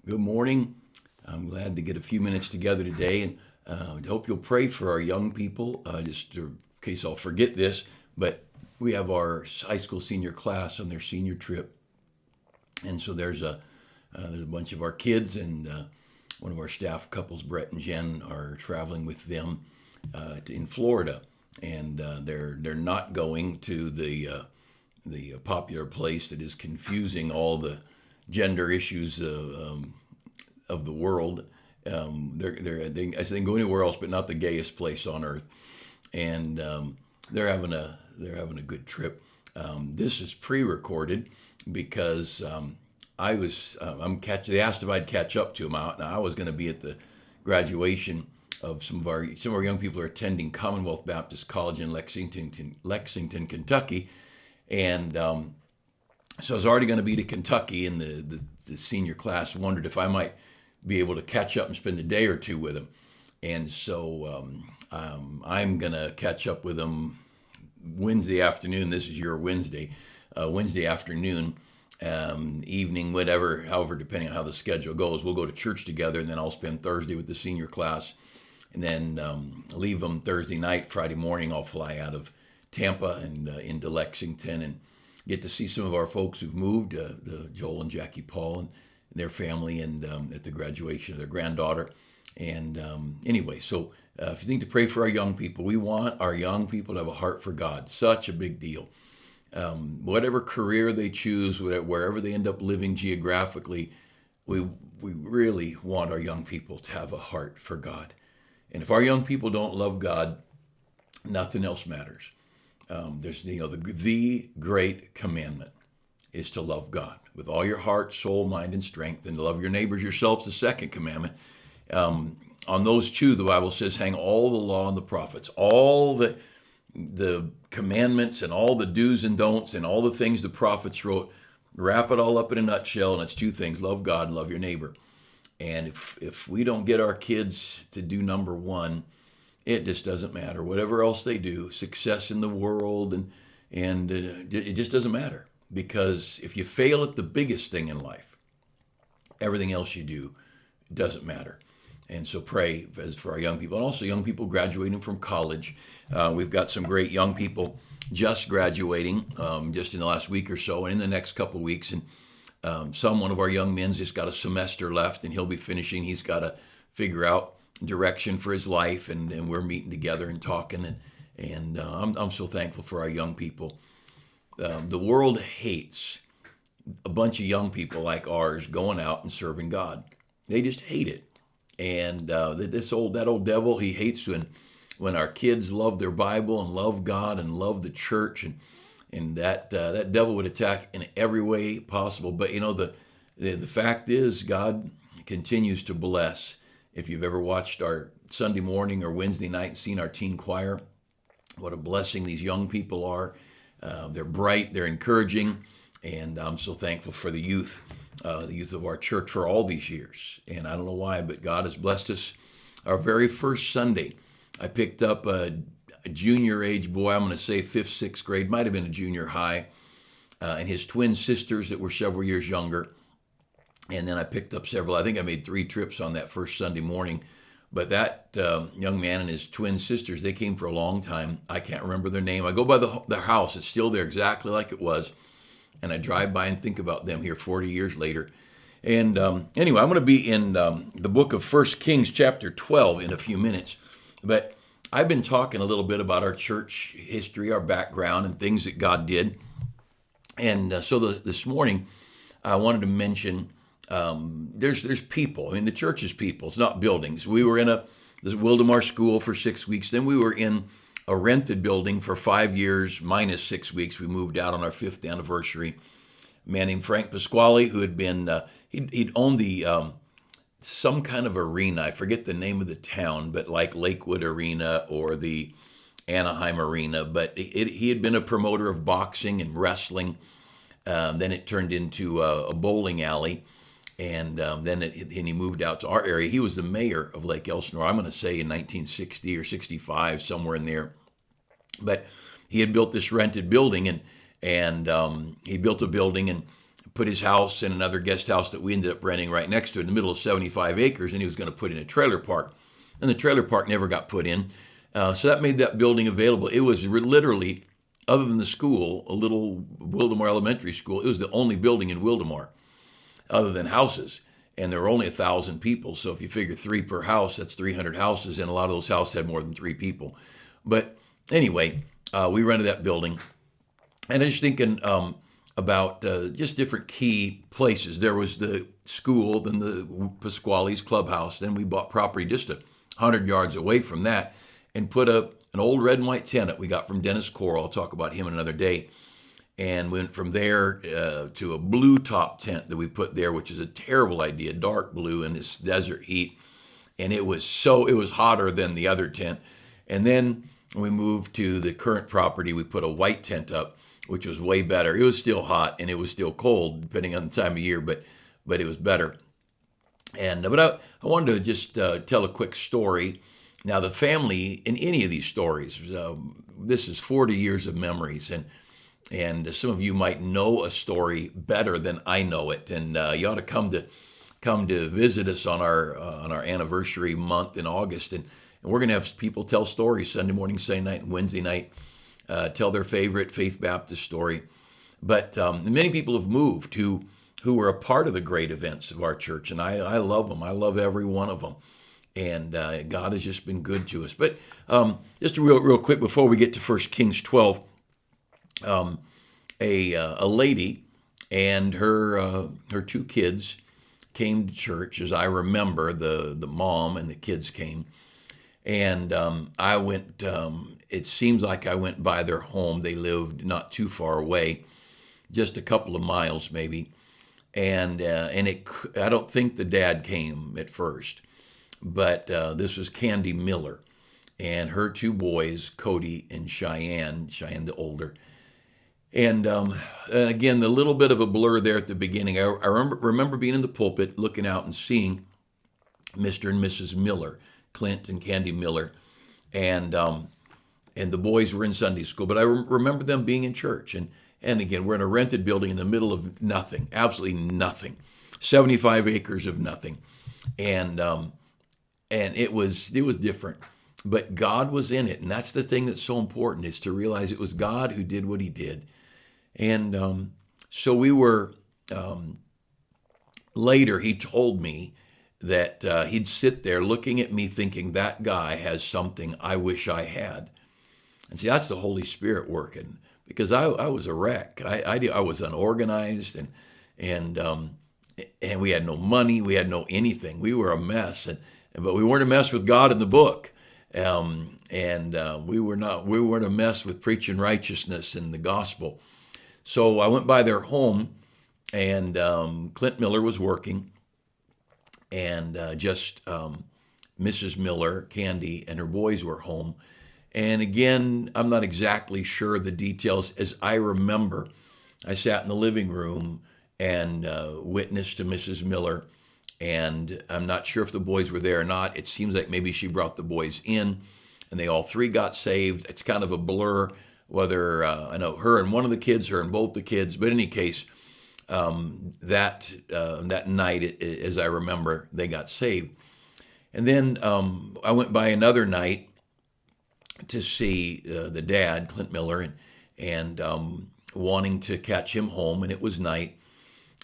Good morning. I'm glad to get a few minutes together today, and I hope you'll pray for our young people. Just in case I'll forget this, but we have our high school senior class on their senior trip, and so there's a bunch of our kids and one of our staff couples, Brett and Jen, are traveling with them in Florida, and they're not going to the popular place that is confusing all the gender issues of the world. I think go anywhere else, but not the gayest place on earth. And they're having a good trip. This is pre-recorded because they asked if I'd catch up to them out. Now I was going to be at the graduation of some of our young people are attending Commonwealth Baptist College in Lexington, Kentucky, and so I was already going to be to Kentucky, and the senior class wondered if I might be able to catch up and spend a day or two with them. And so I'm going to catch up with them Wednesday afternoon. This is your Wednesday, Wednesday afternoon, evening, whatever, however, depending on how the schedule goes. We'll go to church together, and then I'll spend Thursday with the senior class, and then leave them Thursday night. Friday morning, I'll fly out of Tampa and into Lexington and get to see some of our folks who've moved, Joel and Jackie Paul and their family, and at the graduation of their granddaughter. And anyway, so if you need to pray for our young people, we want our young people to have a heart for God. Such a big deal. Whatever career they choose, wherever they end up living geographically, we really want our young people to have a heart for God. And if our young people don't love God, nothing else matters. There's the great commandment is to love God with all your heart, soul, mind, and strength, and to love your neighbors yourselves. The second commandment. On those two, the Bible says, hang all the law and the prophets, all the commandments and all the do's and don'ts and all the things the prophets wrote. Wrap it all up in a nutshell, and it's two things: love God and love your neighbor. And if we don't get our kids to do number one, it just doesn't matter. Whatever else they do, success in the world, and it just doesn't matter. Because if you fail at the biggest thing in life, everything else you do doesn't matter. And so pray for our young people, and also young people graduating from college. We've got some great young people just graduating just in the last week or so, and in the next couple of weeks. And one of our young men's just got a semester left, and he'll be finishing. He's got to figure out direction for his life, and we're meeting together and talking. And I'm so thankful for our young people. The world hates a bunch of young people like ours going out and serving God. They just hate it. And that old devil, he hates when our kids love their Bible and love God and love the church, and that devil would attack in every way possible. But the fact is, God continues to bless. If you've ever watched our Sunday morning or Wednesday night and seen our teen choir, what a blessing these young people are. They're bright, they're encouraging, and I'm so thankful for the youth of our church for all these years. And I don't know why, but God has blessed us. Our very first Sunday, I picked up a junior age boy, I'm going to say 5th, 6th grade, might have been a junior high, and his twin sisters that were several years younger. And then I picked up several. I think I made 3 trips on that first Sunday morning. But that young man and his twin sisters, they came for a long time. I can't remember their name. I go by their house. It's still there exactly like it was. And I drive by and think about them here 40 years later. And anyway, I'm going to be in the book of 1 Kings chapter 12 in a few minutes. But I've been talking a little bit about our church history, our background, and things that God did. And so this morning, I wanted to mention there's people. I mean, the church is people. It's not buildings. We were in this Wildomar school for 6 weeks. Then we were in a rented building for 5 years minus 6 weeks. We moved out on our 5th anniversary. A man named Frank Pasquale, who had been he'd owned the some kind of arena. I forget the name of the town, but like Lakewood Arena or the Anaheim Arena. But he had been a promoter of boxing and wrestling. Then it turned into a bowling alley. And then he moved out to our area. He was the mayor of Lake Elsinore, I'm going to say in 1960 or 65, somewhere in there. But he had built this rented building, and he built a building and put his house and another guest house that we ended up renting right next to it in the middle of 75 acres, and he was going to put in a trailer park. And the trailer park never got put in. So that made that building available. It was literally, other than the school, a little Wildomar Elementary School, it was the only building in Wildomar other than houses. And there were only 1,000 people. So if you figure 3 per house, that's 300 houses. And a lot of those houses had more than 3 people. But anyway, we rented that building. And I was thinking about just different key places. There was the school, then the Pasquale's clubhouse. Then we bought property just 100 yards away from that and put up an old red and white tent that we got from Dennis Coral. I'll talk about him in another day. And went from there to a blue top tent that we put there, which is a terrible idea, dark blue in this desert heat. And it was hotter than the other tent. And then we moved to the current property. We put a white tent up, which was way better. It was still hot and it was still cold, depending on the time of year, but it was better. And but I wanted to just tell a quick story. Now, the family in any of these stories, this is 40 years of memories, and some of you might know a story better than I know it, and you ought to come to visit us on our anniversary month in August, and we're going to have people tell stories Sunday morning, Sunday night, and Wednesday night, tell their favorite Faith Baptist story. But many people have moved who were a part of the great events of our church, and I love them. I love every one of them. And God has just been good to us. But just real quick before we get to 1 Kings 12, a lady and her 2 kids came to church. As I remember, the mom and the kids came. And I went, it seems like I went by their home. They lived not too far away, just a couple of miles maybe. And I don't think the dad came at first. But this was Candy Miller and her 2 boys, Cody and Cheyenne the older. And again, the little bit of a blur there at the beginning. I remember being in the pulpit, looking out and seeing Mr. and Mrs. Miller, Clint and Candy Miller, and the boys were in Sunday school. But I remember them being in church. And again, we're in a rented building in the middle of nothing, absolutely nothing, 75 acres of nothing. And it was different, but God was in it. And that's the thing that's so important, is to realize it was God who did what he did. And so we were, later he told me that he'd sit there looking at me thinking, that guy has something I wish I had. And see, that's the Holy Spirit working, because I was a wreck. I was unorganized and we had no money. We had no anything. We were a mess. But we weren't a mess with God in the book, and we weren't a mess with preaching righteousness and the gospel. So I went by their home, and Clint Miller was working, and just Mrs. Miller, Candy, and her boys were home. And again, I'm not exactly sure the details. As I remember, I sat in the living room and witnessed to Mrs. Miller. And I'm not sure if the boys were there or not. It seems like maybe she brought the boys in, and they all 3 got saved. It's kind of a blur whether I know her and one of the kids, her and both the kids. But in any case, that night, as I remember, they got saved. And then I went by another night to see the dad, Clint Miller, and wanting to catch him home, and it was night.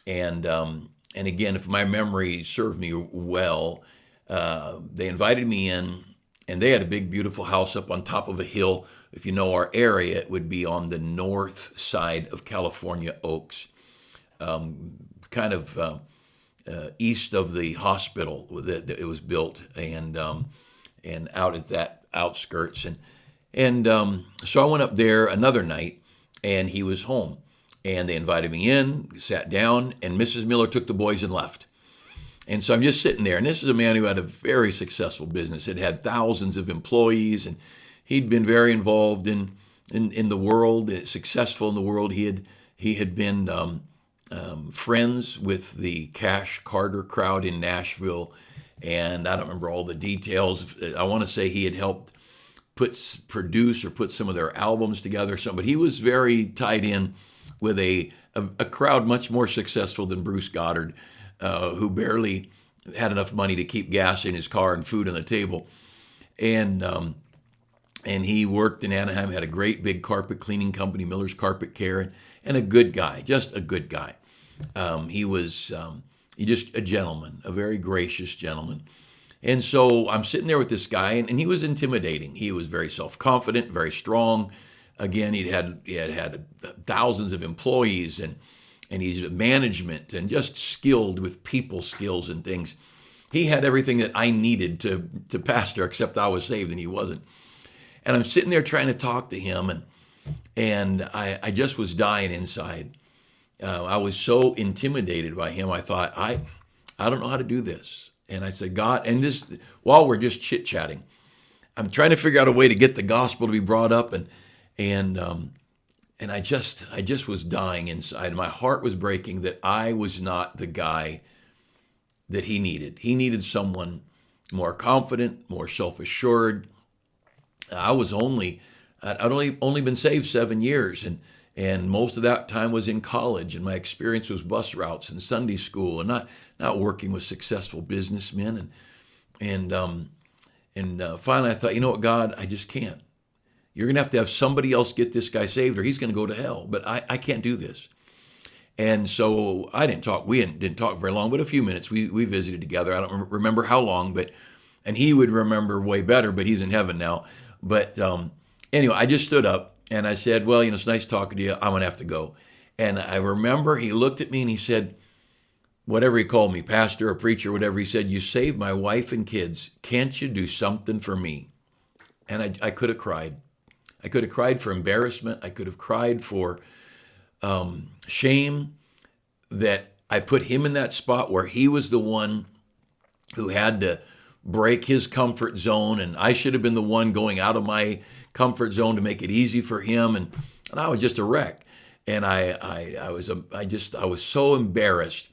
And again, if my memory served me well, they invited me in, and they had a big, beautiful house up on top of a hill. If you know our area, it would be on the north side of California Oaks, kind of east of the hospital that it was built, and out at that outskirts. And so I went up there another night, and he was home. And they invited me in, sat down, and Mrs. Miller took the boys and left. And so I'm just sitting there. And this is a man who had a very successful business. It had thousands of employees, and he'd been very involved in the world, successful in the world. He had been friends with the Cash Carter crowd in Nashville, and I don't remember all the details. I want to say he had helped produce or put some of their albums together. But he was very tied in with a a crowd much more successful than Bruce Goddard, who barely had enough money to keep gas in his car and food on the table. And he worked in Anaheim, had a great big carpet cleaning company, Miller's Carpet Care, and a good guy, just a good guy. He was just a gentleman, a very gracious gentleman. And so I'm sitting there with this guy, and he was intimidating. He was very self-confident, very strong. Again, he had thousands of employees, and he's management and just skilled with people skills and things. He had everything that I needed to pastor, except I was saved and he wasn't. And I'm sitting there trying to talk to him, and I just was dying inside. I was so intimidated by him. I thought, I don't know how to do this. And I said, God, and this, while we're just chit-chatting, I'm trying to figure out a way to get the gospel to be brought up, and I just was dying inside. My heart was breaking that I was not the guy that he needed. He needed someone more confident, more self-assured. I'd only been saved 7 years, and most of that time was in college, and my experience was bus routes and Sunday school, and not working with successful businessmen. And finally I thought, you know what, God, I just can't. You're going to have somebody else get this guy saved, or he's going to go to hell. But I can't do this. And so I didn't talk. We didn't talk very long, but a few minutes. We visited together. I don't remember how long, and he would remember way better, but he's in heaven now. But anyway, I just stood up and I said, well, it's nice talking to you. I'm going to have to go. And I remember he looked at me and he said, whatever he called me, pastor or preacher, whatever, he said, you saved my wife and kids. Can't you do something for me? And I could have cried. I could have cried for embarrassment. I could have cried for shame that I put him in that spot where he was the one who had to break his comfort zone, and I should have been the one going out of my comfort zone to make it easy for him, and I was just a wreck. And I was so embarrassed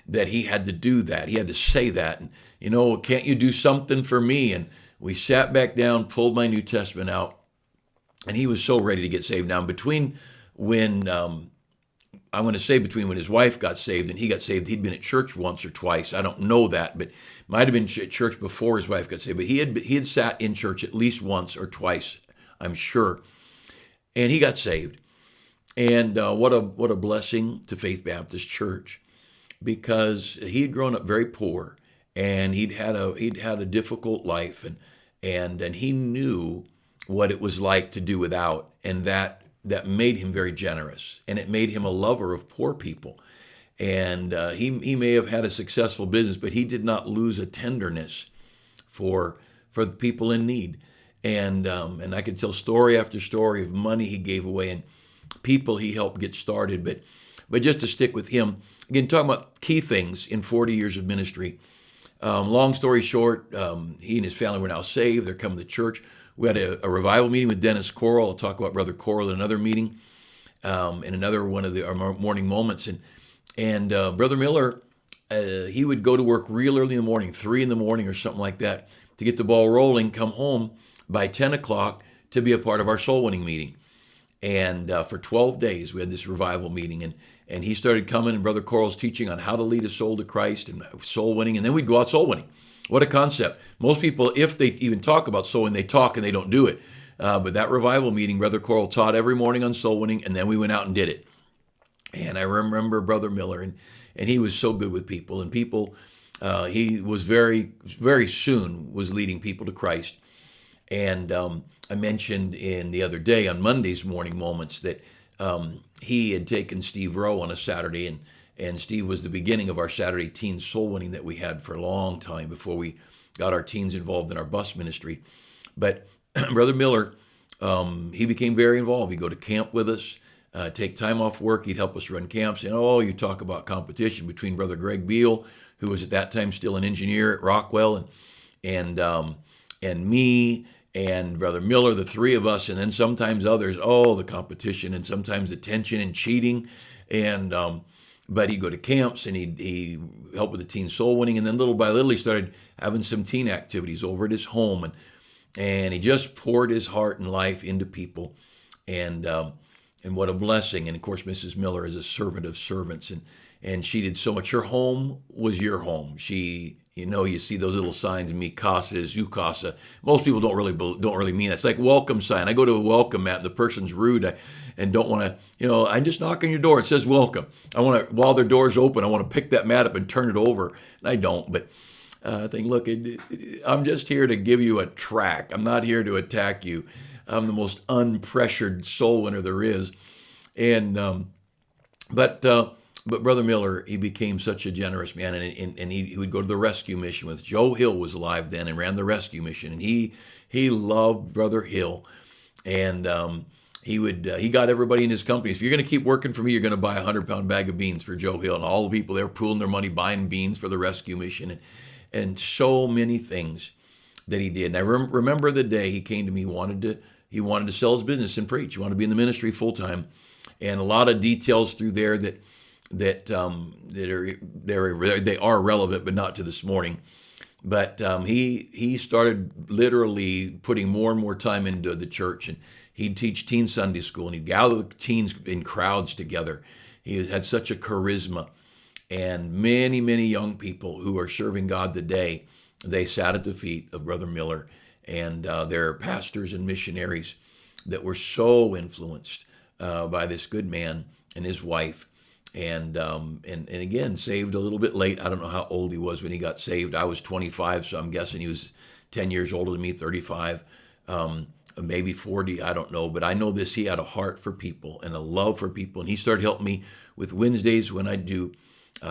that he had to do that. He had to say that, and can't you do something for me? And we sat back down, pulled my New Testament out, and he was so ready to get saved. Now, between when his wife got saved and he got saved, he'd been at church once or twice. I don't know that, but might have been at church before his wife got saved. But he had sat in church at least once or twice, I'm sure. And he got saved. And what a blessing to Faith Baptist Church, because he had grown up very poor, and he'd had a difficult life, and he knew what it was like to do without, and that made him very generous, and it made him a lover of poor people. And he may have had a successful business, but he did not lose a tenderness for the people in need. And I could tell story after story of money he gave away and people he helped get started. But just to stick with him, again, talking about key things in 40 years of ministry. Long story short, he and his family were now saved. They're coming to church. We had a revival meeting with Dennis Coral. I'll talk about Brother Coral in another meeting, in another one of our morning moments. And Brother Miller, he would go to work real early in the morning, 3 a.m. or something like that, to get the ball rolling, come home by 10 o'clock to be a part of our soul winning meeting. And for 12 days, we had this revival meeting, and he started coming, and Brother Coral's teaching on how to lead a soul to Christ and soul winning, and then we'd go out soul winning. What a concept. Most people, if they even talk about soul winning, they talk and they don't do it. But that revival meeting, Brother Coral taught every morning on soul winning, and then we went out and did it. And I remember Brother Miller, and he was so good with people. And people, he was very, very soon was leading people to Christ. And I mentioned in the other day on Monday's morning moments that he had taken Steve Rowe on a Saturday, and Steve was the beginning of our Saturday teen soul winning that we had for a long time before we got our teens involved in our bus ministry. But Brother Miller, he became very involved. He'd go to camp with us, take time off work. He'd help us run camps. And you talk about competition between Brother Greg Beal, who was at that time still an engineer at Rockwell, and me and Brother Miller, the three of us, and then sometimes others. The competition, and sometimes the tension and cheating, but he'd go to camps, and he helped with the teen soul winning, and then little by little he started having some teen activities over at his home, and he just poured his heart and life into people, and And what a blessing. And of course, Mrs. Miller is a servant of servants, and she did so much. Her home was your home. She, you see those little signs, mi casa is you casa. Most people don't really mean that. It's like welcome sign. I go to a welcome mat, and the person's rude and don't want to, I just knock on your door. It says welcome. I want to, while their door's open, I want to pick that mat up and turn it over. And I don't, but I think, look, I'm just here to give you a track. I'm not here to attack you. I'm the most unpressured soul winner there is. And but Brother Miller, he became such a generous man, and he would go to the rescue mission with Joe Hill was alive then and ran the rescue mission, and he loved Brother Hill, and he got everybody in his company. If you're going to keep working for me, you're going to buy a 100-pound bag of beans for Joe Hill, and all the people there pooling their money buying beans for the rescue mission, and so many things that he did. And I remember the day he came to me. He wanted to sell his business and preach. He wanted to be in the ministry full time, and a lot of details through there that are relevant, but not to this morning. But he started literally putting more and more time into the church, and he'd teach teen Sunday school, and he'd gather the teens in crowds together. He had such a charisma, and many, many young people who are serving God today, they sat at the feet of Brother Miller, and they're pastors and missionaries that were so influenced by this good man and his wife. And again, saved a little bit late. I don't know how old he was when he got saved. I was 25, so I'm guessing he was 10 years older than me, 35, maybe 40, I don't know. But I know this, he had a heart for people and a love for people. And he started helping me with Wednesdays when I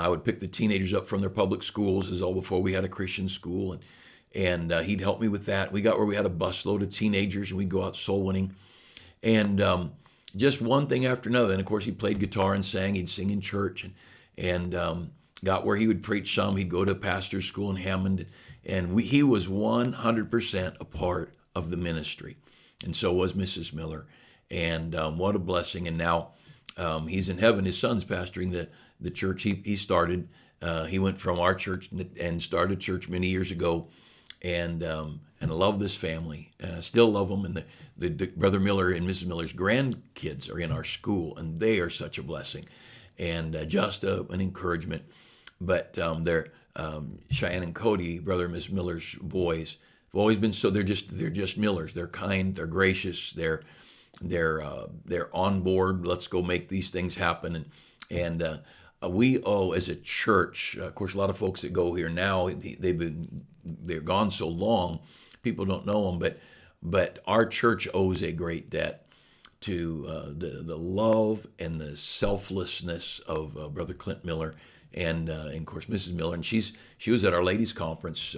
would pick the teenagers up from their public schools, as all before we had a Christian school. And he'd help me with that. We got where we had a busload of teenagers, and we'd go out soul winning. And just one thing after another. And of course, he played guitar and sang. He'd sing in church, and got where he would preach some. He'd go to pastor's school in Hammond, and he was 100% a part of the ministry, and so was Mrs. Miller. And what a blessing! And now he's in heaven. His son's pastoring the church he started. He went from our church and started church many years ago, and I love this family. Still love them. And the Brother Miller and Mrs. Miller's grandkids are in our school, and they are such a blessing, and just an encouragement. But they're Cheyenne and Cody, Brother and Miss Miller's boys, have always been so. They're just Millers. They're kind. They're gracious. They're on board. Let's go make these things happen. And we owe as a church. Of course, a lot of folks that go here now, they're gone so long, people don't know them. But our church owes a great debt to the love and the selflessness of Brother Clint Miller and of course Mrs. Miller. And she was at our ladies' conference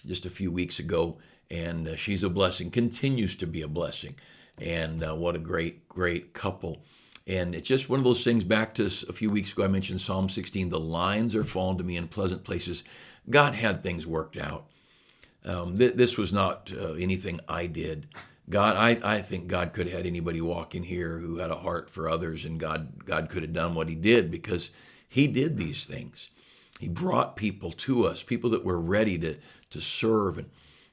just a few weeks ago, and she's a blessing, continues to be a blessing. And what a great couple. And it's just one of those things. Back to a few weeks ago, I mentioned Psalm 16, the lines are fallen to me in pleasant places. God had things worked out. This was not anything I did. I think God could have had anybody walk in here who had a heart for others, and God could have done what he did, because he did these things. He brought people to us, people that were ready to serve.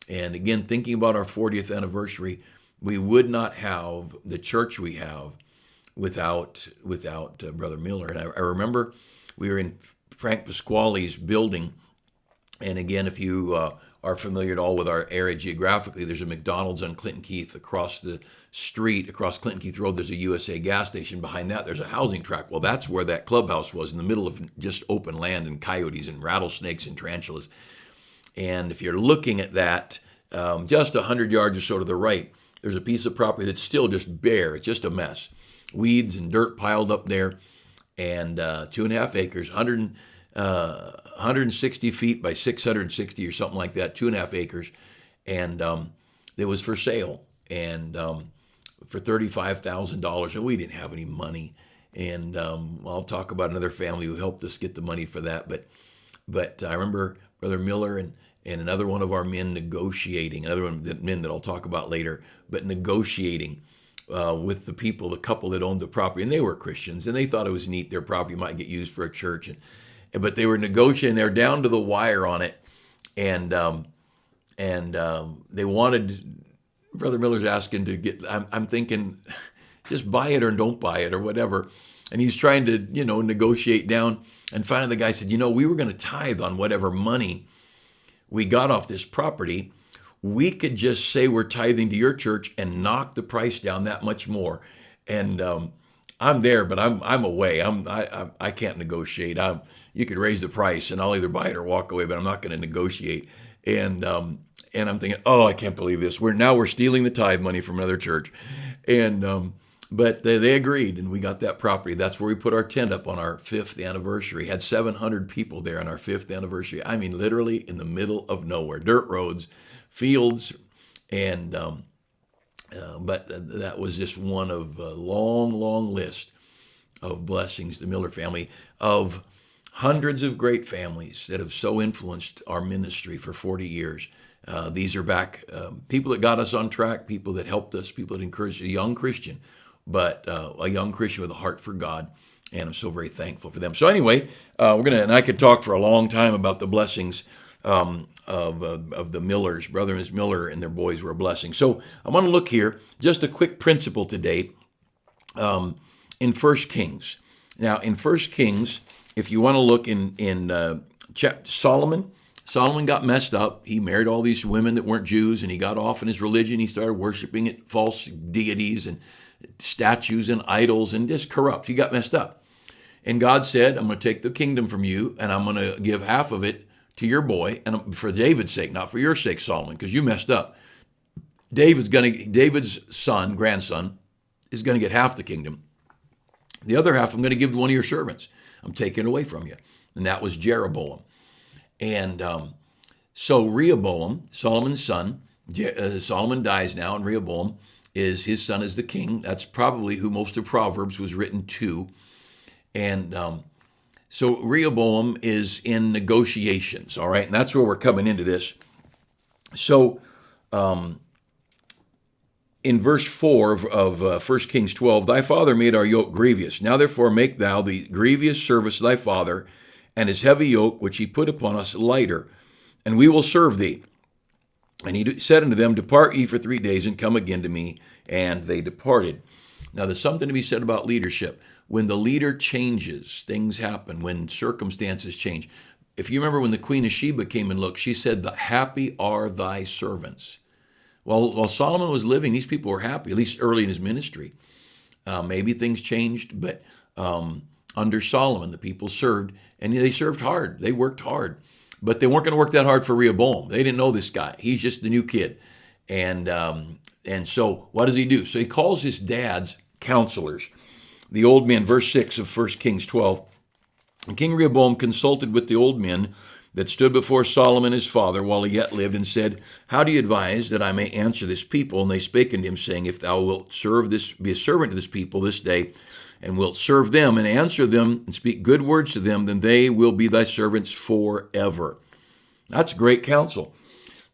And again, thinking about our 40th anniversary, we would not have the church we have without Brother Miller. And I remember we were in Frank Pasquale's building. And again, if you are familiar at all with our area geographically, there's a McDonald's on Clinton Keith. Across the street, across Clinton Keith Road, there's a USA gas station. Behind that, there's a housing tract. Well, that's where that clubhouse was, in the middle of just open land and coyotes and rattlesnakes and tarantulas. And if you're looking at that, just 100 yards or so to the right, there's a piece of property that's still just bare. It's just a mess. Weeds and dirt piled up there, and 2.5 acres, 160 feet by 660 or something like that, 2.5 acres. And it was for sale, and for $35,000, and we didn't have any money. And I'll talk about another family who helped us get the money for that. But I remember Brother Miller and another one of our men negotiating, another one of men that I'll talk about later, but negotiating with the couple that owned the property. And they were Christians, and they thought it was neat. Their property might get used for a church. But they were negotiating. They're down to the wire on it. And they wanted, Brother Miller's asking to get, I'm thinking, just buy it or don't buy it or whatever. And he's trying to, negotiate down. And finally the guy said, we were going to tithe on whatever money we got off this property. We could just say we're tithing to your church and knock the price down that much more. And I'm there, but I'm away. I can't negotiate. You could raise the price, and I'll either buy it or walk away, but I'm not going to negotiate. And I'm thinking, oh, I can't believe this. We're stealing the tithe money from another church, but they agreed, and we got that property. That's where we put our tent up on our 5th anniversary. Had 700 people there on our 5th anniversary. I mean, literally in the middle of nowhere, dirt roads, fields, and but that was just one of a long list of blessings, the Miller family, of hundreds of great families that have so influenced our ministry for 40 years. These are back people that got us on track, people that helped us, people that encouraged a young Christian, but a young Christian with a heart for God. And I'm so very thankful for them. So anyway, and I could talk for a long time about the blessings of the Millers. Brother and Mrs. Miller and their boys were a blessing. So I want to look here, just a quick principle today in 1 Kings. Now, in 1 Kings, if you want to look in Solomon got messed up. He married all these women that weren't Jews, and he got off in his religion. He started worshiping at false deities and statues and idols and just corrupt. He got messed up. And God said, I'm going to take the kingdom from you, and I'm going to give half of it to your boy, and for David's sake, not for your sake, Solomon, because you messed up. David's grandson, is going to get half the kingdom. The other half I'm going to give to one of your servants. I'm taking it away from you. And that was Jeroboam. And so Rehoboam, Solomon's son, Solomon dies now, and Rehoboam his son is the king. That's probably who most of Proverbs was written to. And so Rehoboam is in negotiations, all right? And that's where we're coming into this. So in verse 4 of 1 Kings 12, thy father made our yoke grievous. Now therefore make thou the grievous service of thy father, and his heavy yoke which he put upon us lighter, and we will serve thee. And he said unto them, depart ye for 3 days, and come again to me. And they departed. Now there's something to be said about leadership. When the leader changes, things happen. When circumstances change. If you remember when the Queen of Sheba came and looked, she said, the happy are thy servants. While Solomon was living, these people were happy, at least early in his ministry. Maybe things changed, but under Solomon, the people served, and they served hard. They worked hard, but they weren't going to work that hard for Rehoboam. They didn't know this guy. He's just the new kid. And so what does he do? So he calls his dad's counselors, the old men, verse 6 of 1 Kings 12. And King Rehoboam consulted with the old men that stood before Solomon his father while he yet lived, and said, how do you advise that I may answer this people? And they spake unto him, saying, if thou wilt be a servant to this people this day, and wilt serve them, and answer them, and speak good words to them, then they will be thy servants forever. That's great counsel.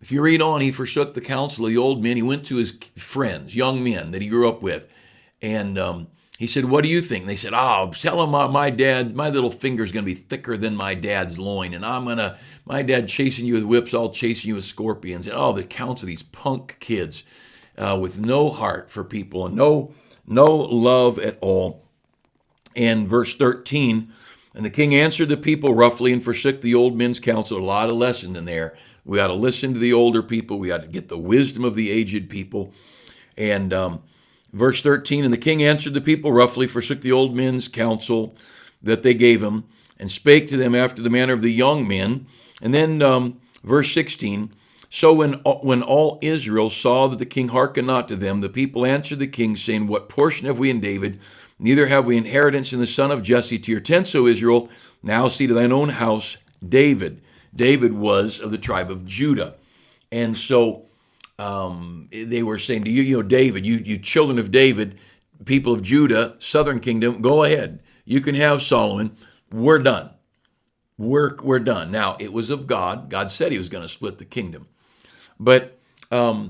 If you read on, he forsook the counsel of the old men. He went to his friends, young men that he grew up with, and he said, what do you think? And they said, tell him my dad, my little finger's going to be thicker than my dad's loin, and my dad chasing you with whips, I'll chasing you with scorpions. And the counsel of these punk kids with no heart for people and no love at all. And verse 13, and the king answered the people roughly and forsook the old men's counsel. A lot of lesson in there. We got to listen to the older people. We got to get the wisdom of the aged people. And verse 13, and the king answered the people roughly, forsook the old men's counsel that they gave him, and spake to them after the manner of the young men. And then verse 16, so when all Israel saw that the king hearkened not to them, the people answered the king, saying, what portion have we in David? Neither have we inheritance in the son of Jesse. To your tents, O Israel, now see to thine own house David. David was of the tribe of Judah. And so they were saying to you, David, you children of David, people of Judah, southern kingdom, go ahead. You can have Solomon. We're done. We're done. Now, it was of God. God said he was going to split the kingdom. But I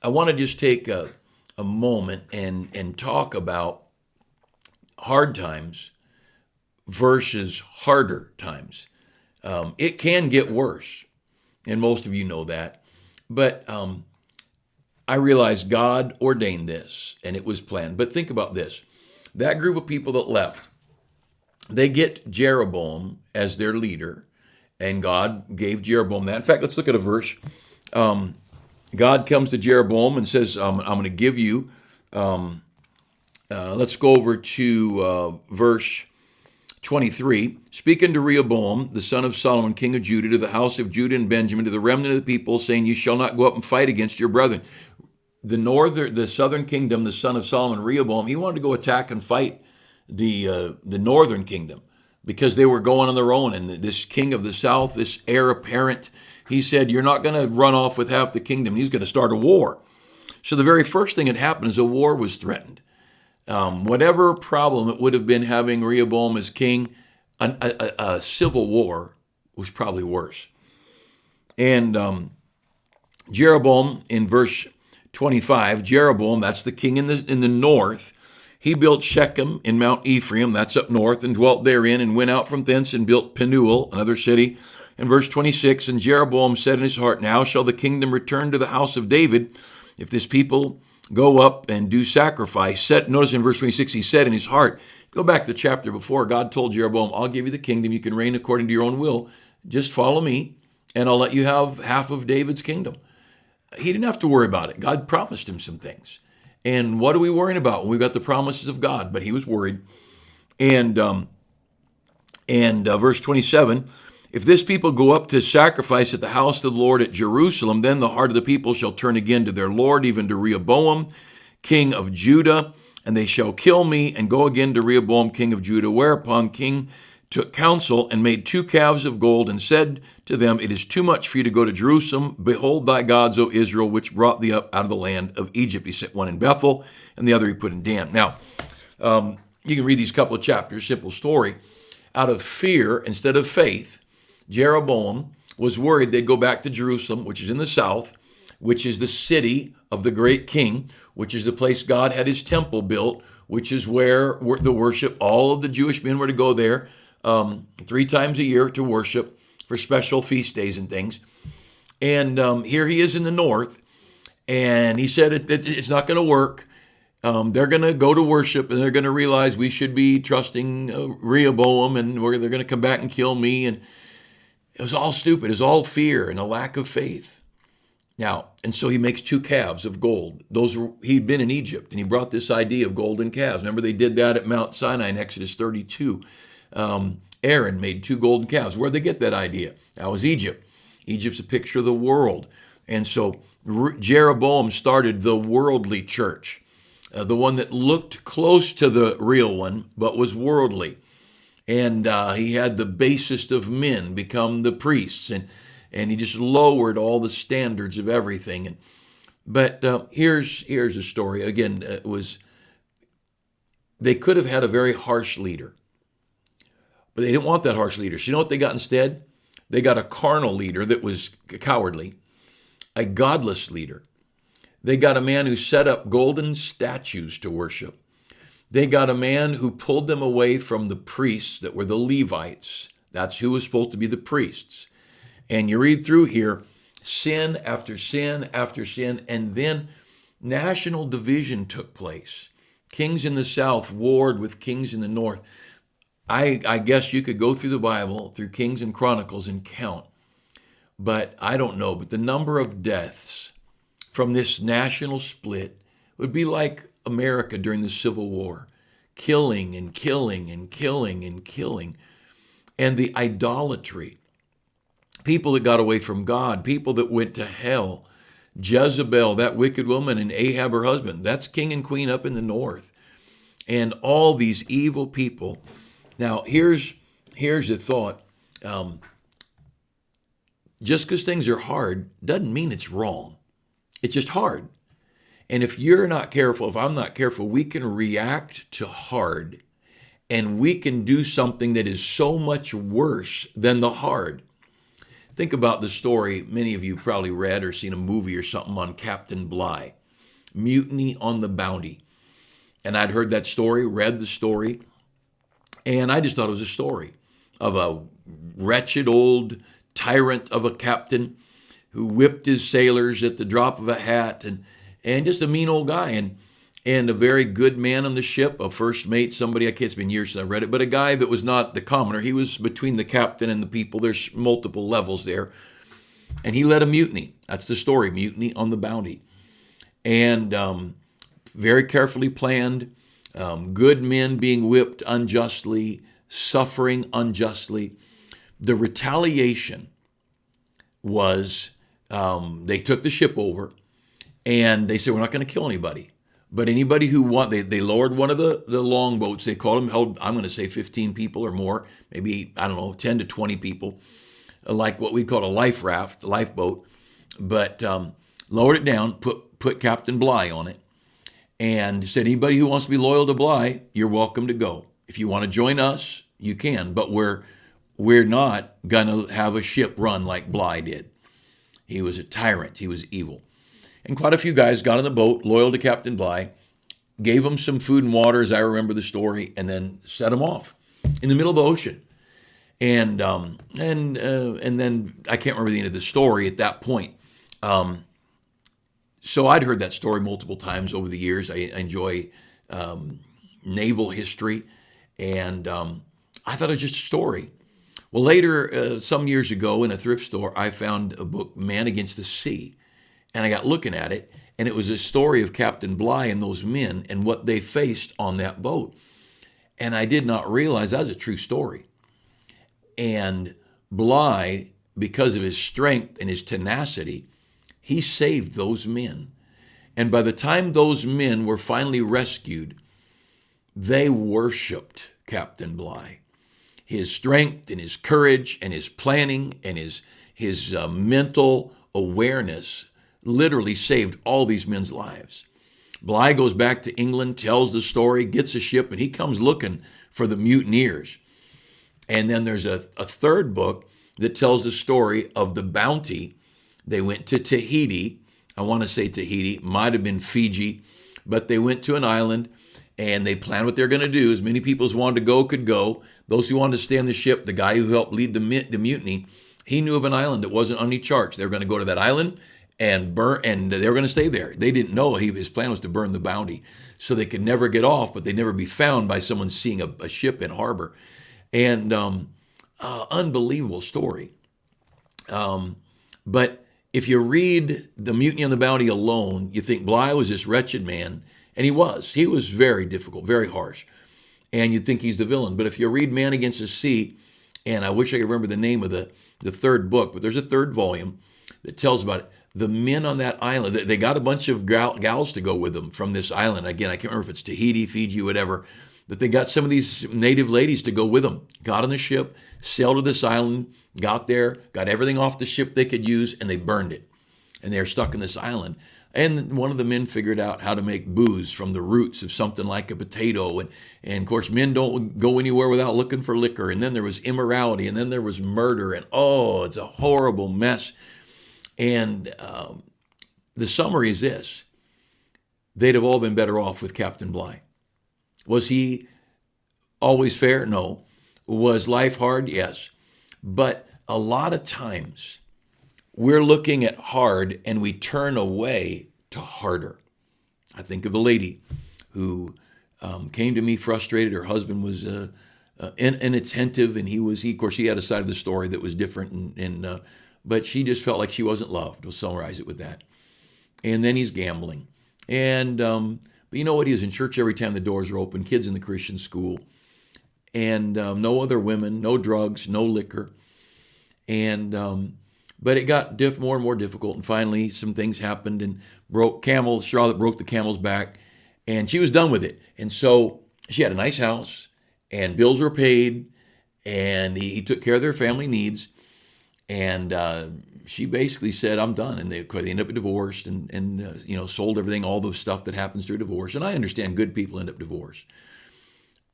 want to just take a moment and talk about hard times versus harder times. It can get worse, and most of you know that. But I realized God ordained this and it was planned. But think about this. That group of people that left, they get Jeroboam as their leader, and God gave Jeroboam that. In fact, let's look at a verse. God comes to Jeroboam and says, I'm going to give you, let's go over to verse 23. Speak unto Rehoboam, the son of Solomon, king of Judah, to the house of Judah and Benjamin, to the remnant of the people, saying, you shall not go up and fight against your brethren. The southern kingdom, the son of Solomon, Rehoboam, he wanted to go attack and fight the northern kingdom because they were going on their own. And this king of the south, this heir apparent, he said, you're not going to run off with half the kingdom. He's going to start a war. So the very first thing that happened is a war was threatened. Whatever problem it would have been having Rehoboam as king, a civil war was probably worse. And Jeroboam, in verse 25, Jeroboam, that's the king in the north, he built Shechem in Mount Ephraim, that's up north, and dwelt therein, and went out from thence and built Penuel, another city. In verse 26, and Jeroboam said in his heart, now shall the kingdom return to the house of David, if this people go up and do sacrifice. Notice in verse 26, he said in his heart, go back to the chapter before, God told Jeroboam, I'll give you the kingdom, you can reign according to your own will, just follow me, and I'll let you have half of David's kingdom. He didn't have to worry about it. God promised him some things. And what are we worrying about when we've got the promises of God? But he was worried. And verse 27, if this people go up to sacrifice at the house of the Lord at Jerusalem, then the heart of the people shall turn again to their Lord, even to Rehoboam, king of Judah, and they shall kill me and go again to Rehoboam, king of Judah. Whereupon king took counsel and made 2 calves of gold and said to them, it is too much for you to go to Jerusalem. Behold thy gods, O Israel, which brought thee up out of the land of Egypt. He set one in Bethel and the other he put in Dan. Now, you can read these couple of chapters, simple story. Out of fear instead of faith, Jeroboam was worried they'd go back to Jerusalem, which is in the south, which is the city of the great king, which is the place God had his temple built, which is where the worship, all of the Jewish men were to go there 3 times a year to worship for special feast days and things. And here he is in the north, and he said it's not going to work. They're going to go to worship, and they're going to realize we should be trusting Rehoboam, and they're going to come back and kill me. And it was all stupid. It was all fear and a lack of faith. Now, and so he makes 2 calves of gold. He'd been in Egypt, and he brought this idea of golden calves. Remember, they did that at Mount Sinai in Exodus 32. Aaron made 2 golden calves. Where'd they get that idea? That was Egypt. Egypt's a picture of the world. And so Jeroboam started the worldly church, the one that looked close to the real one, but was worldly. And he had the basest of men become the priests, and he just lowered all the standards of everything. But here's the story. Again, they could have had a very harsh leader, but they didn't want that harsh leader. So you know what they got instead? They got a carnal leader that was cowardly, a godless leader. They got a man who set up golden statues to worship. They got a man who pulled them away from the priests that were the Levites. That's who was supposed to be the priests. And you read through here, sin after sin after sin, and then national division took place. Kings in the south warred with kings in the north. I guess you could go through the Bible, through Kings and Chronicles, and count. But I don't know. But the number of deaths from this national split would be like America during the Civil War. Killing and killing and killing and killing. And the idolatry. People that got away from God. People that went to hell. Jezebel, that wicked woman, and Ahab, her husband. That's king and queen up in the north. And all these evil people. Now, here's the thought. Just because things are hard doesn't mean it's wrong. It's just hard. And if you're not careful, if I'm not careful, we can react to hard, and we can do something that is so much worse than the hard. Think about the story. Many of you probably read or seen a movie or something on Captain Bligh, Mutiny on the Bounty. And I'd heard that story, read the story, and I just thought it was a story of a wretched old tyrant of a captain who whipped his sailors at the drop of a hat, and and just a mean old guy, and a very good man on the ship, a first mate, somebody, I can't, it's been years since I read it, but a guy that was not the commoner. He was between the captain and the people. There's multiple levels there. And he led a mutiny. That's the story, mutiny on the Bounty. And very carefully planned, good men being whipped unjustly, suffering unjustly. The retaliation was they took the ship over, and they said, we're not going to kill anybody. But anybody who they lowered one of the longboats. They called them, held, I'm going to say 15 people or more, maybe, I don't know, 10 to 20 people, like what we call a life raft, lifeboat. But lowered it down, put Captain Bligh on it, and said, anybody who wants to be loyal to Bligh, you're welcome to go. If you want to join us, you can. But we're not going to have a ship run like Bligh did. He was a tyrant. He was evil. And quite a few guys got on the boat, loyal to Captain Bligh, gave him some food and water, as I remember the story, and then set him off in the middle of the ocean. And then I can't remember the end of the story at that point. So I'd heard that story multiple times over the years. I enjoy naval history, and I thought it was just a story. Well, later, some years ago in a thrift store, I found a book, Man Against the Sea. And I got looking at it, and it was a story of Captain Bligh and those men and what they faced on that boat. And I did not realize that was a true story. And Bligh, because of his strength and his tenacity, he saved those men. And by the time those men were finally rescued, they worshiped Captain Bligh. His strength and his courage and his planning and his mental awareness literally saved all these men's lives. Bligh goes back to England, tells the story, gets a ship, and he comes looking for the mutineers. And then there's a third book that tells the story of the Bounty. They went to Tahiti. I want to say Tahiti, might have been Fiji, but they went to an island and they planned what they're going to do. As many people as wanted to go could go. Those who wanted to stay on the ship, the guy who helped lead the mutiny, he knew of an island that wasn't on any charts. They were going to go to that island and burn, and they were going to stay there. They didn't know his plan was to burn the Bounty, so they could never get off, but they'd never be found by someone seeing a ship in harbor. And unbelievable story. But if you read the Mutiny on the Bounty alone, you think Bligh was this wretched man, and he was. He was very difficult, very harsh, and you'd think he's the villain. But if you read Man Against the Sea, and I wish I could remember the name of the third book, but there's a third volume that tells about it. The men on that island, they got a bunch of gals to go with them from this island. Again, I can't remember if it's Tahiti, Fiji, whatever, but they got some of these native ladies to go with them. Got on the ship, sailed to this island, got there, got everything off the ship they could use, and they burned it. And they're stuck in this island. And one of the men figured out how to make booze from the roots of something like a potato. And of course, men don't go anywhere without looking for liquor. And then there was immorality, and then there was murder. And it's a horrible mess. And the summary is this: they'd have all been better off with Captain Bligh. Was he always fair? No. Was life hard? Yes. But a lot of times we're looking at hard and we turn away to harder. I think of a lady who came to me frustrated. Her husband was inattentive, and of course, he had a side of the story that was different, but she just felt like she wasn't loved. We'll summarize it with that. And then he's gambling. And but you know what? He was in church every time the doors are open, kids in the Christian school, and no other women, no drugs, no liquor. And but it got more and more difficult, and finally some things happened and straw that broke the camel's back, and she was done with it. And so she had a nice house, and bills were paid, and he took care of their family needs. And she basically said, I'm done. And they ended up divorced and sold everything, all the stuff that happens through divorce. And I understand good people end up divorced.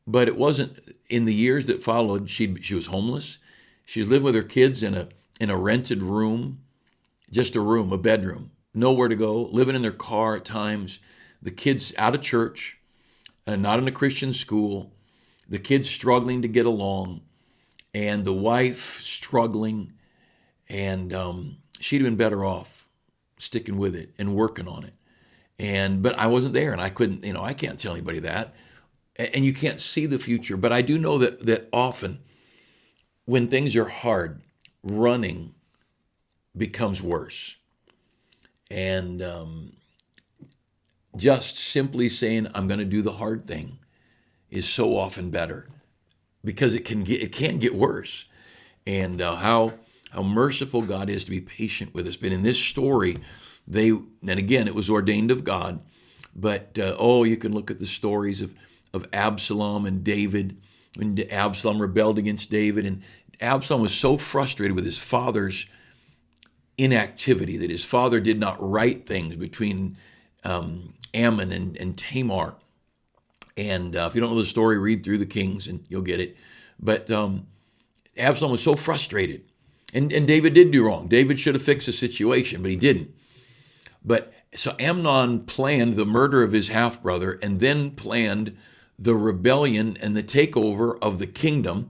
But it wasn't, in the years that followed, she was homeless. She lived with her kids in a rented room, just a room, a bedroom, nowhere to go, living in their car at times. The kids out of church, not in a Christian school, the kids struggling to get along, and the wife struggling. And she'd have been better off sticking with it and working on it. But I wasn't there, and I couldn't, I can't tell anybody that. And you can't see the future. But I do know that often when things are hard, running becomes worse. And just simply saying, I'm going to do the hard thing is so often better, because it can get worse. And how merciful God is to be patient with us. But in this story, and again, it was ordained of God. But you can look at the stories of Absalom and David, when Absalom rebelled against David, and Absalom was so frustrated with his father's inactivity that his father did not right things between Ammon and Tamar. And if you don't know the story, read through the Kings and you'll get it. But Absalom was so frustrated. And David did do wrong. David should have fixed the situation, but he didn't. But so Amnon planned the murder of his half-brother, and then planned the rebellion and the takeover of the kingdom.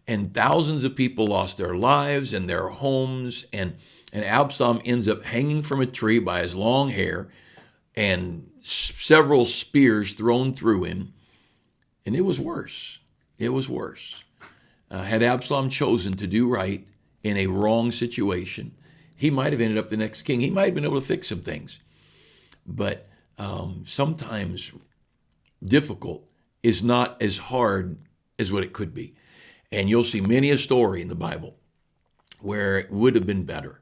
And thousands of people lost their lives and their homes. And Absalom ends up hanging from a tree by his long hair, and several spears thrown through him. And it was worse. It was worse. Had Absalom chosen to do right in a wrong situation, he might have ended up the next king. He might have been able to fix some things. But sometimes difficult is not as hard as what it could be. And you'll see many a story in the Bible where it would have been better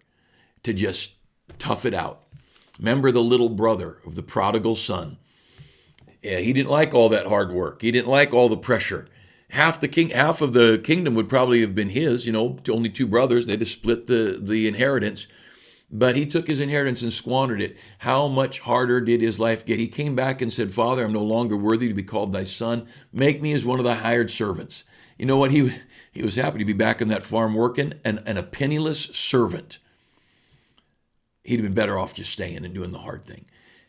to just tough it out. Remember the little brother of the prodigal son. Yeah, he didn't like all that hard work. He didn't like all the pressure. Half of the kingdom would probably have been his, only two brothers. They'd have split the inheritance. But he took his inheritance and squandered it. How much harder did his life get? He came back and said, Father, I'm no longer worthy to be called thy son. Make me as one of thy hired servants. You know what? He was happy to be back on that farm working, and a penniless servant. He'd have been better off just staying and doing the hard thing.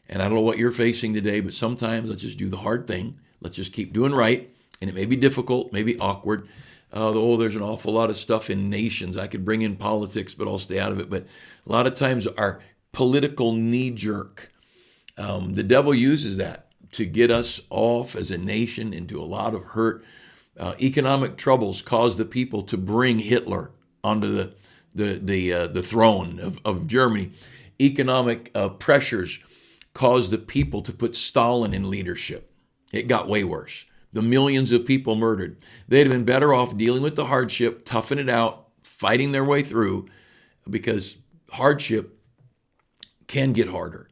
And I don't know what you're facing today, but sometimes let's just do the hard thing. Let's just keep doing right. And it may be difficult, maybe awkward. There's an awful lot of stuff in nations. I could bring in politics, but I'll stay out of it. But a lot of times our political knee-jerk, the devil uses that to get us off as a nation into a lot of hurt. Economic troubles caused the people to bring Hitler onto the throne of Germany. Economic pressures caused the people to put Stalin in leadership. It got way worse. The millions of people murdered. They'd have been better off dealing with the hardship, toughing it out, fighting their way through, because hardship can get harder.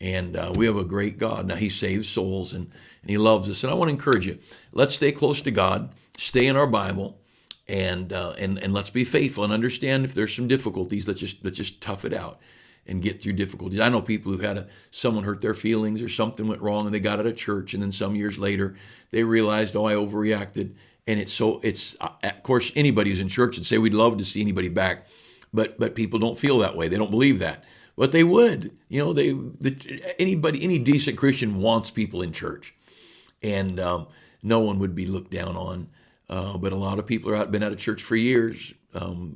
And we have a great God. Now, he saves souls and he loves us. And I want to encourage you, let's stay close to God, stay in our Bible, and let's be faithful and understand if there's some difficulties, let's just tough it out and get through difficulties. I know people who've had someone hurt their feelings or something went wrong and they got out of church, and then some years later they realized, I overreacted. And it's of course, anybody who's in church would say we'd love to see anybody back, but people don't feel that way. They don't believe that. But they would. Any decent Christian wants people in church, and no one would be looked down on. But a lot of people been out of church for years.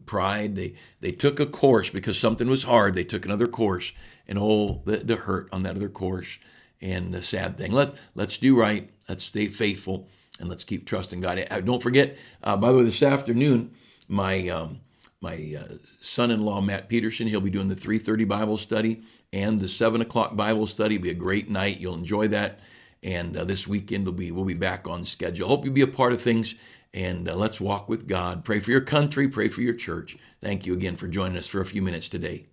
Pride. They took a course because something was hard. They took another course, and the hurt on that other course, and the sad thing. Let's do right. Let's stay faithful, and let's keep trusting God. Don't forget. By the way, this afternoon, my son-in-law Matt Peterson, he'll be doing the 3:30 Bible study and the 7 o'clock Bible study. It'll be a great night. You'll enjoy that. And this weekend we'll be back on schedule. Hope you'll be a part of things. And let's walk with God. Pray for your country. Pray for your church. Thank you again for joining us for a few minutes today.